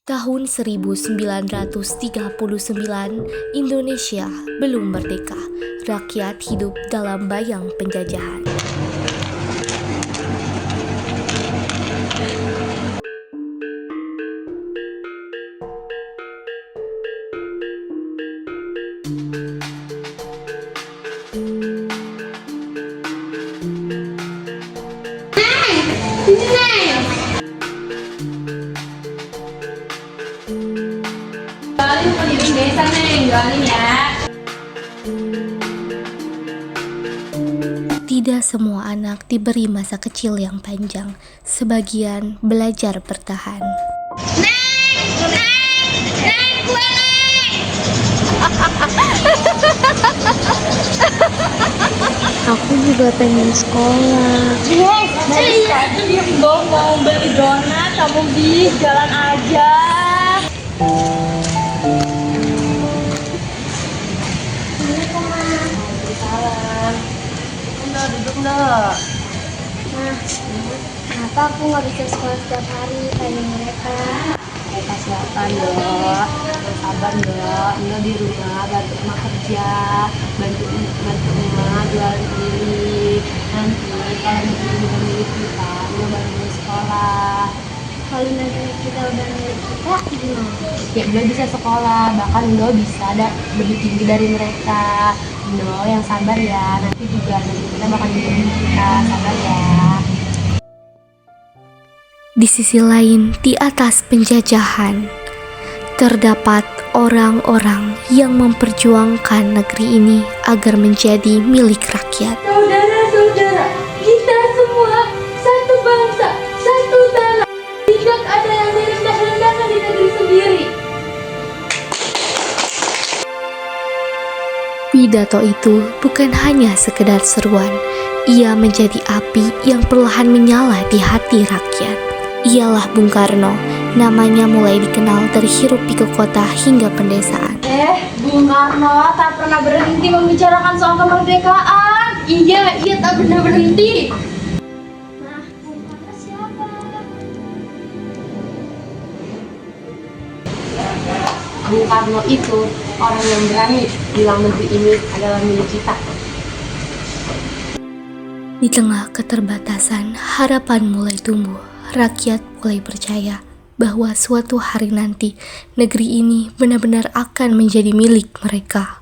Tahun 1939, Indonesia belum merdeka. Rakyat hidup dalam bayang penjajahan. Tidak semua anak diberi masa kecil yang panjang. Sebagian belajar bertahan. Aku juga pengen sekolah. Diem dong, mau beli donat, kamu bis, jalan aja. Salam. Udah, duduk enggak? Kenapa aku nggak bisa sekolah setiap hari kayak mereka? Kasihan dok, sabar dok. Nggak di rumah, bantu emak kerja, bantu emak jualan keliling. Nanti kalau nanti udah milik kita, nggak bantu sekolah. Kalau nanti kita udah milik kita, gimana? Ya udah bisa sekolah, bahkan Indo bisa ada lebih tinggi dari mereka. Indo yang sabar ya, nanti juga nanti kita bakal jadi kita, sabar ya. Di sisi lain, di atas penjajahan, terdapat orang-orang yang memperjuangkan negeri ini agar menjadi milik rakyat. Saudara-saudara, kita semua satu bangsa, satu tanah. Tidak ada yang direndah-rendahkan di negeri sendiri. Pidato itu bukan hanya sekedar seruan, ia menjadi api yang perlahan menyala di hati rakyat. Ialah Bung Karno, namanya mulai dikenal dari hiruk pikuk kota hingga pendesaan. Bung Karno tak pernah berhenti membicarakan soal kemerdekaan. Iya, tak pernah berhenti. Nah, Bung Karno siapa? Bung Karno itu orang yang berani bilang negeri ini adalah milik kita. Di tengah keterbatasan, harapan mulai tumbuh. Rakyat mulai percaya bahwa suatu hari nanti negeri ini benar-benar akan menjadi milik mereka.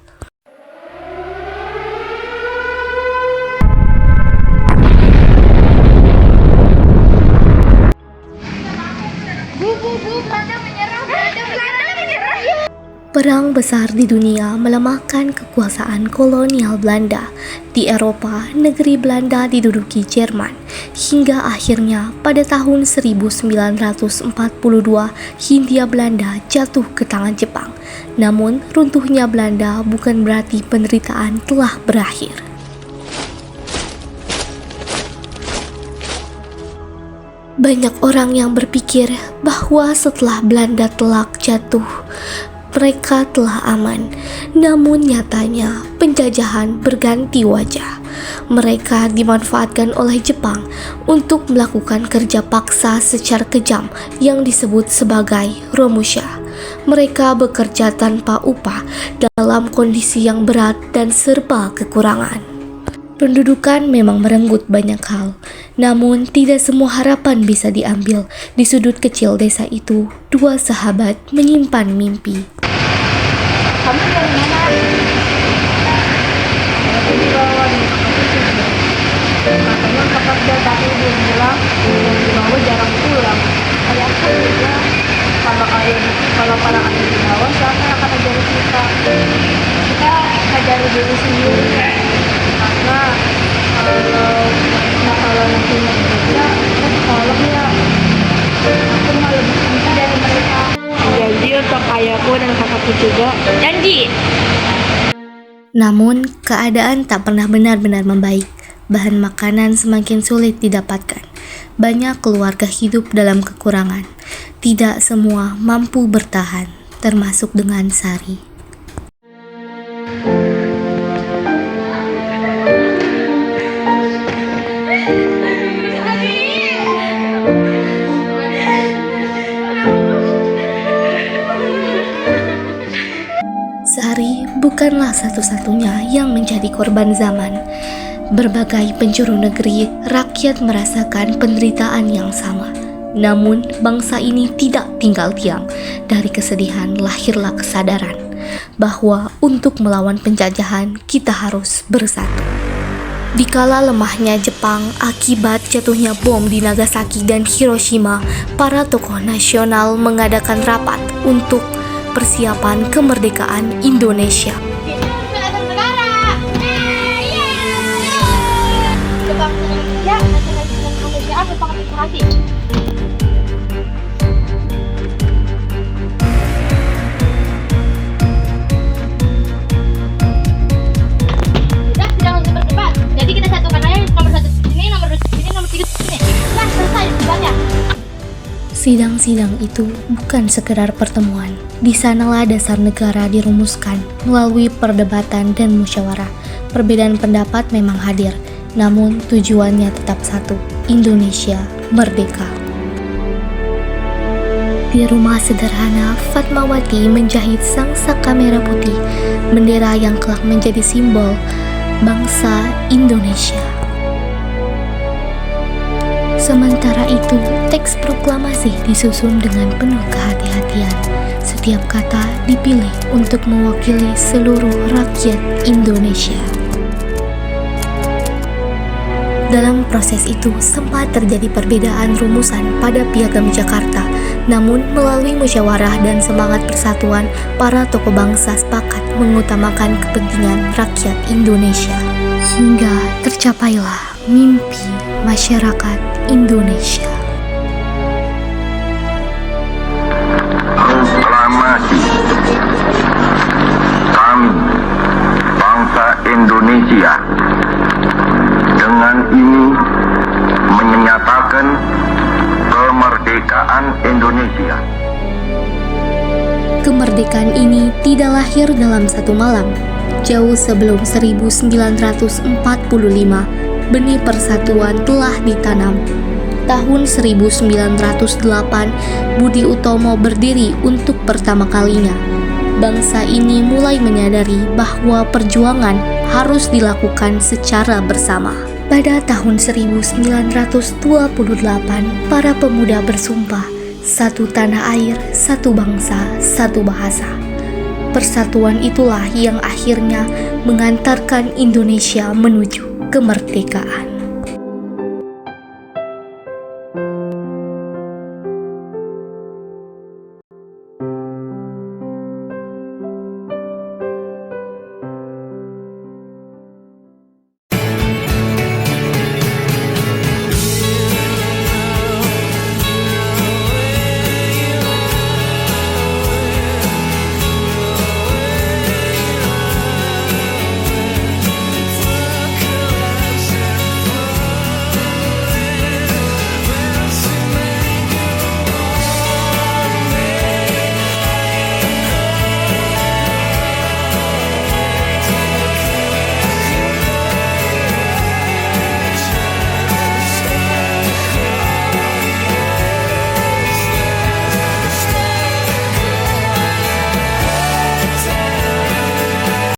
Perang besar di dunia melemahkan kekuasaan kolonial Belanda. Di Eropa, negeri Belanda diduduki Jerman. Hingga akhirnya pada tahun 1942, Hindia Belanda jatuh ke tangan Jepang. Namun, runtuhnya Belanda bukan berarti penderitaan telah berakhir. Banyak orang yang berpikir bahwa setelah Belanda telak jatuh, mereka telah aman. Namun nyatanya penjajahan berganti wajah. Mereka dimanfaatkan oleh Jepang untuk melakukan kerja paksa secara kejam yang disebut sebagai Romusha. Mereka bekerja tanpa upah dalam kondisi yang berat dan serba kekurangan. Pendudukan memang merenggut banyak hal, namun tidak semua harapan bisa diambil. Di sudut kecil desa itu, dua sahabat menyimpan mimpi. Kamu dari mana? Dari bawah nih. Katanya pekerja tapi dia bilang yang di bawah jarang pulang. Kayak aku juga kalau para anak di bawah siapa yang akan ajarin kita? Kita ajarin diri sendiri. Karena kalau nanti mereka kita sekolah ya. Aku mau lebih tinggi dari mereka. Janji untuk ayahku dan kakakku juga. Janji. Namun, keadaan tak pernah benar-benar membaik. Bahan makanan semakin sulit didapatkan. Banyak keluarga hidup dalam kekurangan. Tidak semua mampu bertahan, termasuk dengan Sari. bukanlah satu-satunya yang menjadi korban zaman. Berbagai penjuru negeri, rakyat merasakan penderitaan yang sama. Namun, bangsa ini tidak tinggal diam. Dari kesedihan lahirlah kesadaran bahwa untuk melawan penjajahan, kita harus bersatu. Dikala lemahnya Jepang akibat jatuhnya bom di Nagasaki dan Hiroshima, para tokoh nasional mengadakan rapat untuk persiapan kemerdekaan Indonesia. Sidang-sidang itu bukan sekedar pertemuan. Di sanalah dasar negara dirumuskan melalui perdebatan dan musyawarah. Perbedaan pendapat memang hadir, namun tujuannya tetap satu, Indonesia merdeka. Di rumah sederhana, Fatmawati menjahit sangsaka merah putih, bendera yang kelak menjadi simbol bangsa Indonesia. Sementara itu, teks proklamasi disusun dengan penuh kehati-hatian. Setiap kata dipilih untuk mewakili seluruh rakyat Indonesia. Dalam proses itu, sempat terjadi perbedaan rumusan pada Piagam Jakarta. Namun, melalui musyawarah dan semangat persatuan, para tokoh bangsa sepakat mengutamakan kepentingan rakyat Indonesia. Hingga tercapailah mimpi masyarakat Indonesia. Proklamasi kami, bangsa Indonesia, dengan ini menyatakan kemerdekaan Indonesia. Kemerdekaan ini tidak lahir dalam satu malam. Jauh sebelum 1945, benih persatuan telah ditanam. Tahun 1908, Budi Utomo berdiri untuk pertama kalinya. Bangsa ini mulai menyadari bahwa perjuangan harus dilakukan secara bersama. Pada tahun 1928, para pemuda bersumpah, satu tanah air, satu bangsa, satu bahasa. Persatuan itulah yang akhirnya mengantarkan Indonesia menuju kemerdekaan.